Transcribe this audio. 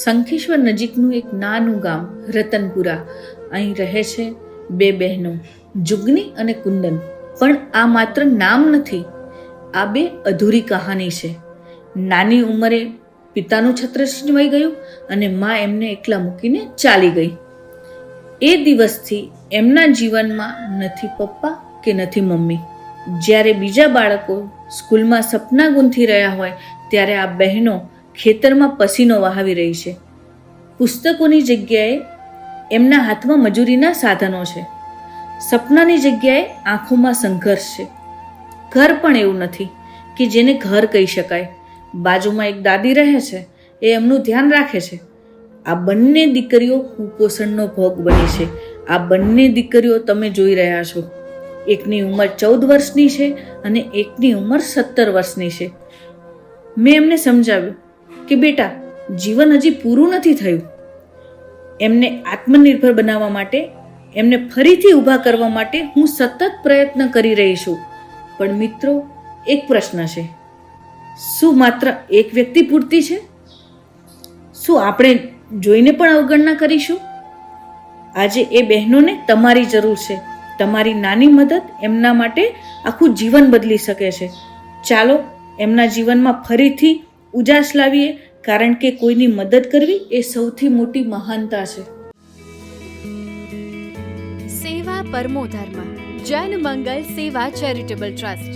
શંખેશ્વર નજીકનું એક નાનું ગામ રતનપુરા. અહીં રહે છે બે બહેનો, જુગની અને કુંદન. પણ આ માત્ર નામ નથી, આ બે અધૂરી કહાની છે. નાની ઉંમરે પિતાનું છત્ર છીનવાઈ ગયું અને મા એમને એકલા મૂકીને ચાલી ગઈ. એ દિવસથી એમના જીવનમાં નથી પપ્પા કે નથી મમ્મી. જ્યારે બીજા બાળકો સ્કૂલમાં સપના ગૂંથી રહ્યા હોય ત્યારે આ બહેનો ખેતરમાં પસીનો વહાવી રહી છે. પુસ્તકોની જગ્યાએ એમના હાથમાં મજૂરીના સાધનો છે. સપનાની જગ્યાએ આંખોમાં સંઘર્ષ છે. ઘર પણ એવું નથી કે જેને ઘર કહી શકાય. બાજુમાં એક દાદી રહે છે, એ એમનું ધ્યાન રાખે છે. આ બંને દીકરીઓ કુપોષણનો ભોગ બની છે. આ બંને દીકરીઓ તમે જોઈ રહ્યા છો. એકની ઉંમર 14 વર્ષની છે અને એકની ઉંમર 17 વર્ષની છે. મેં એમને સમજાવ્યું કે બેટા, જીવન હજી પૂરું નથી થયું. એમને આત્મનિર્ભર બનાવવા માટે, એમને ફરીથી ઊભા કરવા માટે હું સતત પ્રયત્ન કરી રહી છું. પણ મિત્રો, એક પ્રશ્ન છે, શું માત્ર એક વ્યક્તિ પૂરતી છે? શું આપણે જોઈને પણ અવગણના કરીશું? આજે એ બહેનોને તમારી જરૂર છે. તમારી નાની મદદ એમના માટે આખું જીવન બદલી શકે છે. ચાલો એમના જીવનમાં ફરીથી ઉજાસ લાવીએ, કારણ કે કોઈની મદદ કરવી એ સૌથી મોટી મહાનતા છે. સેવા પરમો ધર્મ. જન મંગલ સેવા ચેરિટેબલ ટ્રસ્ટ.